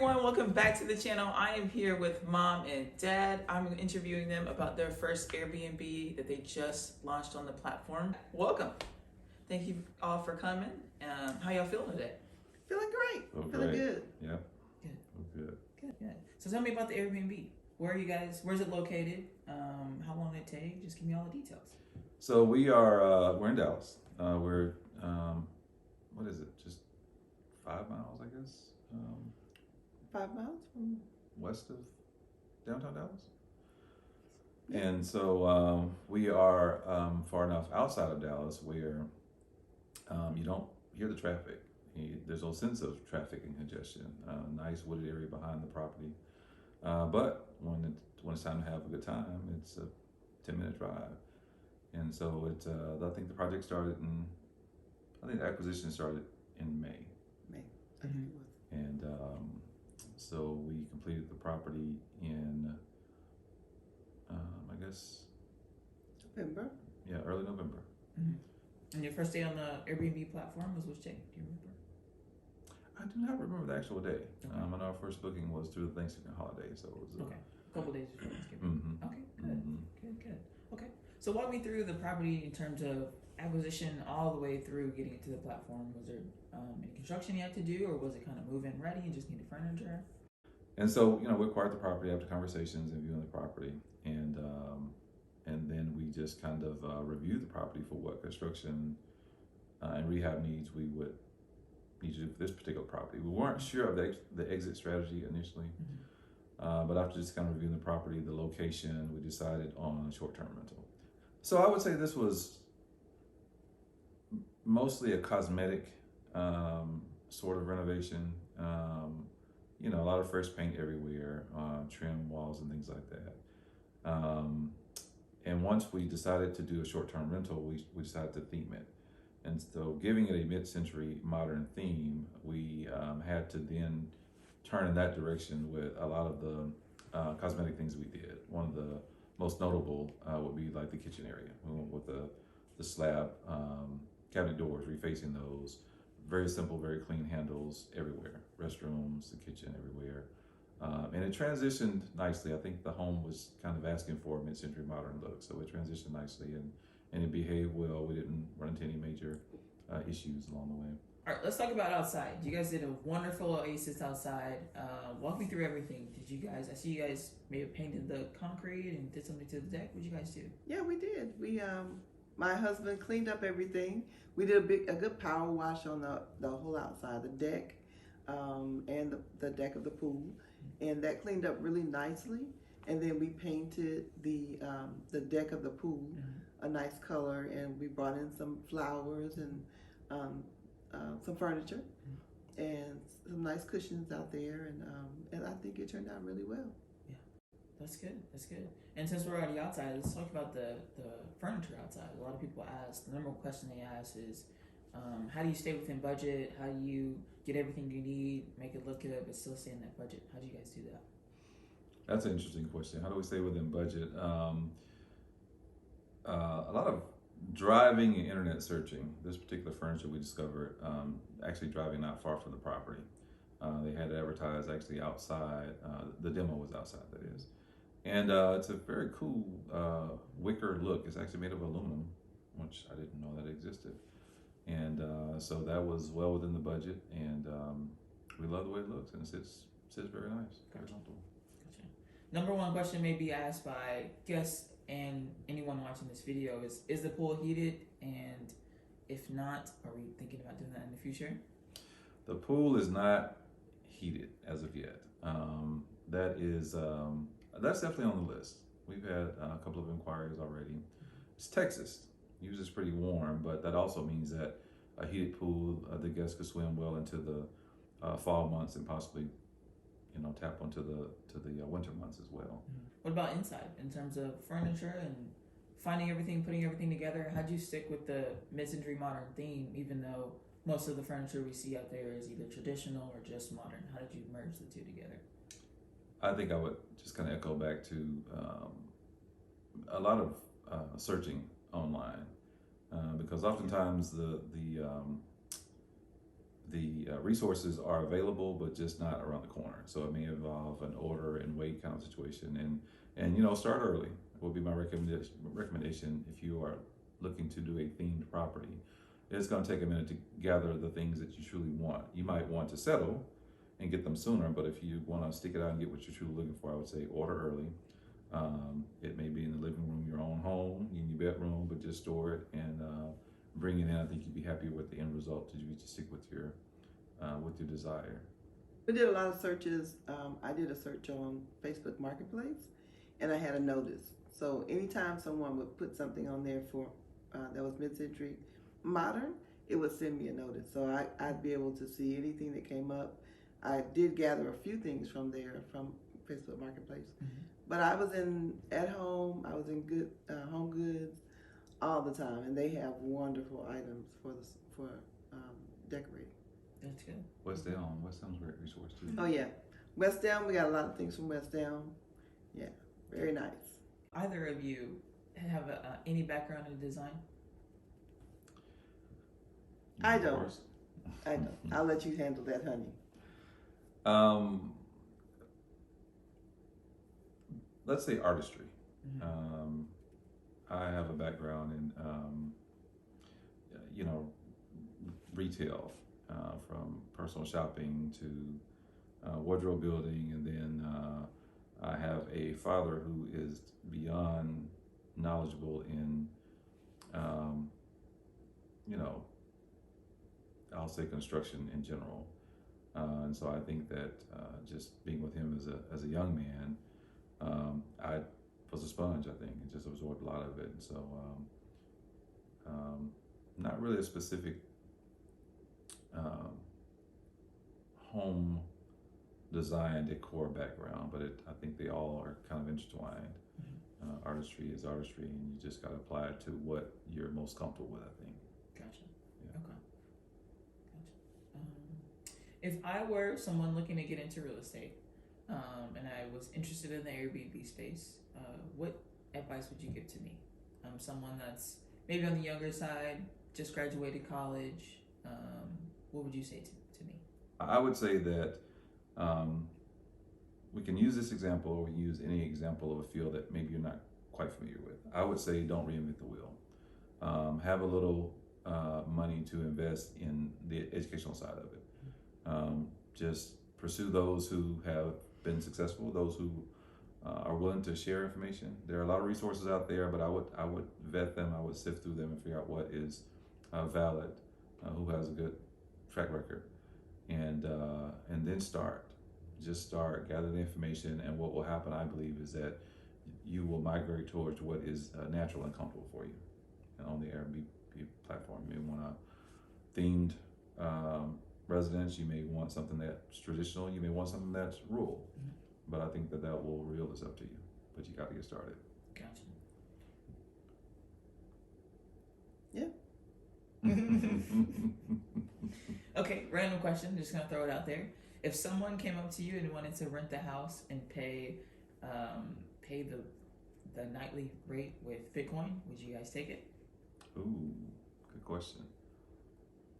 everyone, welcome back to the channel. I am here with Mom and Dad. I'm interviewing them about their first Airbnb that they just launched on the platform. Welcome. Thank you all for coming. How y'all feeling today? Feeling great. Feeling good. Yeah. Good. Good. Good. So tell me about the Airbnb. Where are you guys? Where's it located? How long did it take? Just give me all the details. So we're in Dallas. We're what is it? Just 5 miles, I guess. 5 miles from West of downtown Dallas. And so we are far enough outside of Dallas where you don't hear the traffic. There's no sense of traffic and congestion. Nice wooded area behind the property. But when it's time to have a good time, it's a 10-minute drive. And so I think the project started I think the acquisition started in May. I think it was. And so we completed the property in, I guess, November. Yeah, early November. Mm-hmm. And your first day on the Airbnb platform was which day? Do you remember? I do not remember the actual day. Okay. I know our first booking was through the Thanksgiving holiday, so it was okay. A couple days before Thanksgiving. Mm-hmm. Okay, good. Mm-hmm. Good. Okay. So walk me through the property in terms of acquisition all the way through getting it to the platform. Was there any construction you had to do, or was it kind of move-in ready and just needed furniture? And so, we acquired the property after conversations and viewing the property, and then we just kind of reviewed the property for what construction and rehab needs we would need to do for this particular property. We weren't sure of the exit strategy initially, but after just kind of reviewing the property, the location, we decided on a short-term rental. So I would say this was mostly a cosmetic sort of renovation. A lot of fresh paint everywhere, trim walls and things like that. And once we decided to do a short-term rental, we decided to theme it. And so giving it a mid-century modern theme, we had to then turn in that direction with a lot of the cosmetic things we did. One of the most notable would be like the kitchen area. We went with the slab cabinet doors, refacing those. Very simple, very clean handles everywhere. Restrooms, the kitchen everywhere. And it transitioned nicely. I think the home was kind of asking for a mid-century modern look, so it transitioned nicely and it behaved well. We didn't run into any major issues along the way. All right, let's talk about outside. You guys did a wonderful oasis outside. Walk me through everything. I see you guys maybe painted the concrete and did something to the deck. What did you guys do? Yeah, we did. We my husband cleaned up everything. We did a good power wash on the whole outside, the deck, and the deck of the pool, and that cleaned up really nicely. And then we painted the deck of the pool a nice color, and we brought in some flowers and some furniture and some nice cushions out there, and I think it turned out really well. Yeah, that's good. And since we're already outside, let's talk about the furniture outside. A lot of people ask, the number one question they ask is, how do you stay within budget? How do you get everything you need, make it look good, but still stay in that budget? How do you guys do that? That's an interesting question. How do we stay within budget? A lot of driving and internet searching. This particular furniture we discovered actually driving not far from the property. They had it advertised actually outside. The demo was outside, that is. And it's a very cool wicker look. It's actually made of aluminum, which I didn't know that existed. And so that was well within the budget, and we love the way it looks, and it sits very nice, very comfortable. Gotcha. Number one question may be asked by guests and anyone watching this video is the pool heated? And if not, are we thinking about doing that in the future? The pool is not heated as of yet. That's definitely on the list. We've had a couple of inquiries already. It's Texas. Usually it's pretty warm, but that also means that a heated pool, the guests could swim well into the fall months and possibly, tap onto the winter months as well. What about inside in terms of furniture and finding everything, putting everything together? How'd you stick with the mid-century modern theme, even though most of the furniture we see out there is either traditional or just modern? How did you merge the two together? I think I would just kind of echo back to a lot of searching online because oftentimes the resources are available, but just not around the corner. So it may involve an order and wait kind of situation, and start early will be my recommendation if you are looking to do a themed property. It's going to take a minute to gather the things that you truly want. You might want to settle and get them sooner, but if you want to stick it out and get what you're truly looking for, I would say order early. It may be in the living room, your own home, in your bedroom, but just store it and bring it in. I think you'd be happy with the end result. Did you just stick with your desire? We did a lot of searches. I did a search on Facebook Marketplace, and I had a notice. So anytime someone would put something on there for that was mid-century modern, it would send me a notice. So I'd be able to see anything that came up. I did gather a few things from there, from Facebook Marketplace. Mm-hmm. But I was at home. I was in good Home Goods all the time, and they have wonderful items for decorating. That's good. West Elm's a great resource too. Oh yeah, West Elm. We got a lot of things from West Elm. Yeah, very nice. Either of you have any background in design? I Of don't. course. I know. I'll let you handle that, honey. Let's say artistry. Mm-hmm. I have a background in, retail, from personal shopping to wardrobe building, and then I have a father who is beyond knowledgeable in, I'll say construction in general. And so I think that just being with him as a young man, I was a sponge, I think, and just absorbed a lot of it. And so not really a specific home design decor background, but I think they all are kind of intertwined. Mm-hmm. Artistry is artistry, and you just got to apply it to what you're most comfortable with, I think. Gotcha. Yeah. Okay. Gotcha. If I were someone looking to get into real estate, and I was interested in the Airbnb space, what advice would you give to me? Someone that's maybe on the younger side, just graduated college. What would you say to me? I would say that we can use this example, or we can use any example of a field that maybe you're not quite familiar with. I would say don't reinvent the wheel. Have a little money to invest in the educational side of it. Just pursue those who have been successful, those who are willing to share information. There are a lot of resources out there, but I would vet them. I would sift through them and figure out what is valid, who has a good track record, and then start. Just start, gather the information, and what will happen, I believe, is that you will migrate towards what is natural and comfortable for you. And on the Airbnb platform, you may want a themed residence. You may want something that's traditional. You may want something that's rural. Mm-hmm. But I think that will reveal this up to you. But you got to get started. Gotcha. Yeah. Okay, random question. Just gonna throw it out there. If someone came up to you and wanted to rent the house and pay the nightly rate with Bitcoin, would you guys take it? Ooh, good question.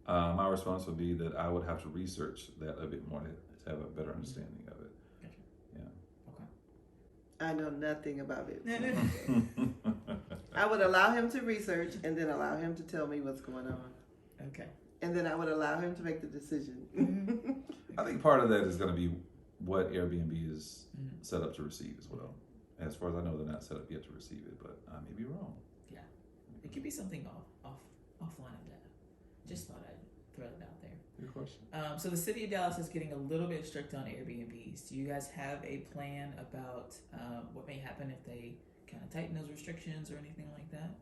My response would be that I would have to research that a bit more to have a better understanding of it. Gotcha. Yeah. Okay. I know nothing about it. I would allow him to research, and then allow him to tell me what's going on, Okay. and then I would allow him to make the decision. Mm-hmm. I think part of that is going to be what Airbnb is Mm-hmm. set up to receive as well. As far as I know, they're not set up yet to receive it, but I may be wrong. Yeah. It could be something offline of that. Just thought I'd throw it out there. Good question. So the city of Dallas is getting a little bit strict on Airbnbs. Do you guys have a plan about what may happen if they kind of tighten those restrictions or anything like that?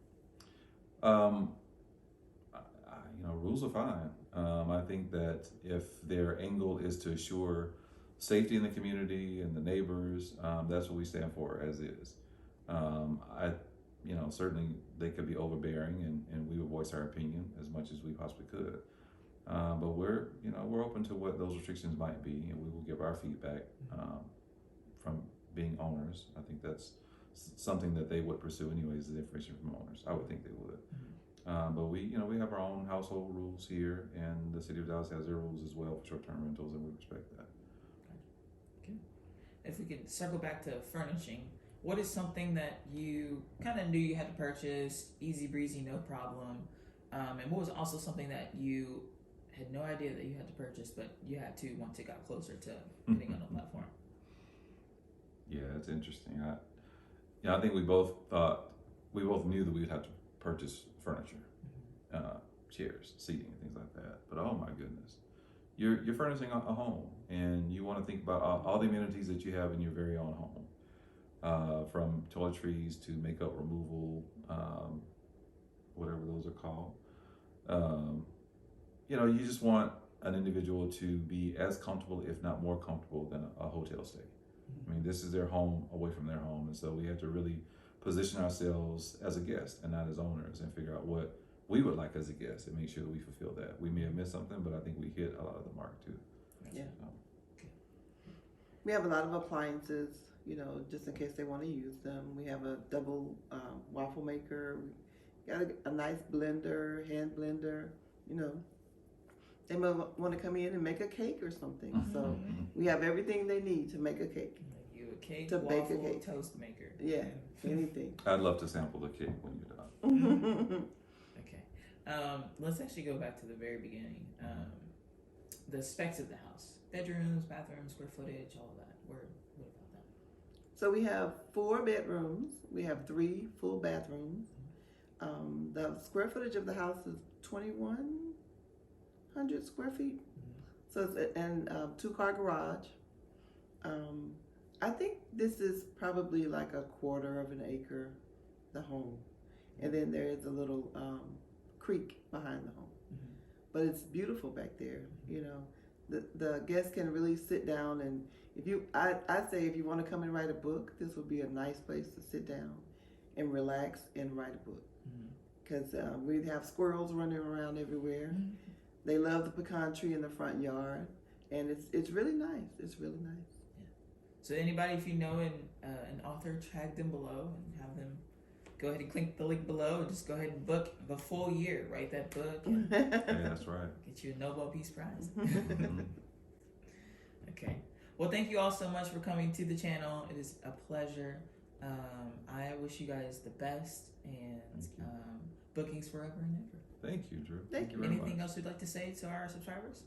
Rules are fine. I think that if their angle is to assure safety in the community and the neighbors, that's what we stand for as is. Certainly they could be overbearing, and we would voice our opinion as much as we possibly could. But we're open to what those restrictions might be, and we will give our feedback from being owners. I think that's something that they would pursue anyways, is information from owners. I would think they would. But we have our own household rules here, and the city of Dallas has their rules as well for short-term rentals, and we respect that. If we could circle back to furnishing, what is something that you kind of knew you had to purchase, easy breezy, no problem, and what was also something that you had no idea that you had to purchase, but you had to once it got closer to getting on the platform? Yeah, it's interesting. I think we both knew that we would have to purchase furniture, chairs, seating, and things like that. But oh my goodness, you're furnishing a home, and you want to think about all the amenities that you have in your very own home, from toiletries to makeup removal, whatever those are called. You just want an individual to be as comfortable, if not more comfortable, than a hotel stay. I mean, this is their home away from their home, and so we have to really position ourselves as a guest and not as owners, and figure out what we would like as a guest and make sure that we fulfill that. We may have missed something, but I think we hit a lot of the mark too. Yeah. We have a lot of appliances, just in case they want to use them. We have a double waffle maker. We got a nice blender, hand blender. They might want to come in and make a cake or something. So we have everything they need to make a cake. You a cake, To waffle, bake a cake. toast maker. Yeah, anything. I'd love to sample the cake when you're done. Okay. Let's actually go back to the very beginning. The specs of the house: bedrooms, bathrooms, square footage, all of that. What about that? So we have 4 bedrooms. We have 3 full bathrooms. The square footage of the house is 2,100 square feet. So it's and 2-car garage. I think this is probably like a quarter of an acre, the home, and then there is a little creek behind the home. But it's beautiful back there. The guests can really sit down, and I say if you want to come and write a book, this would be a nice place to sit down and relax and write a book. Because we have squirrels running around everywhere. They love the pecan tree in the front yard, and it's really nice. It's really nice. So anybody, if you know an author, tag them below and have them go ahead and click the link below, and just go ahead and book the full year. Write that book. And Yeah, that's right. get you a Nobel Peace Prize. Okay. Well, thank you all so much for coming to the channel. It is a pleasure. I wish you guys the best, and bookings forever and ever. Thank you, Drew. Thank you. very Anything much. else you'd like to say to our subscribers?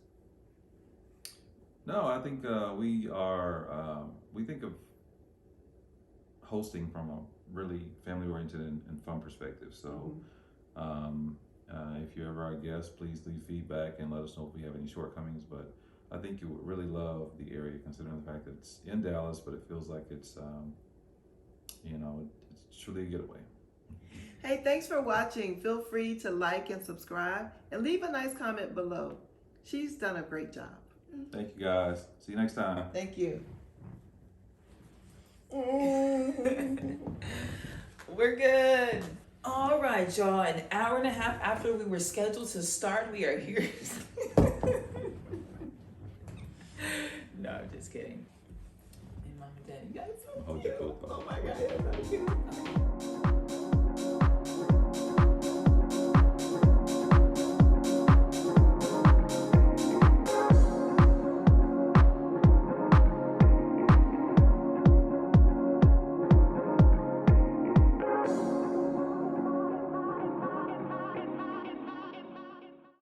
No, I think we think of hosting from a really family-oriented and fun perspective. So if you're ever our guest, please leave feedback and let us know if we have any shortcomings. But I think you would really love the area, considering the fact that it's in Dallas, but it feels like it's it's truly a getaway. Hey, thanks for watching. Feel free to like and subscribe, and leave a nice comment below. She's done a great job. Thank you, guys. See you next time. Thank you. We're good. All right, y'all. An hour and a half after we were scheduled to start, we are here. No, just kidding. And Mom and Dad, you guys so Hold your cute. coat, Oh my God.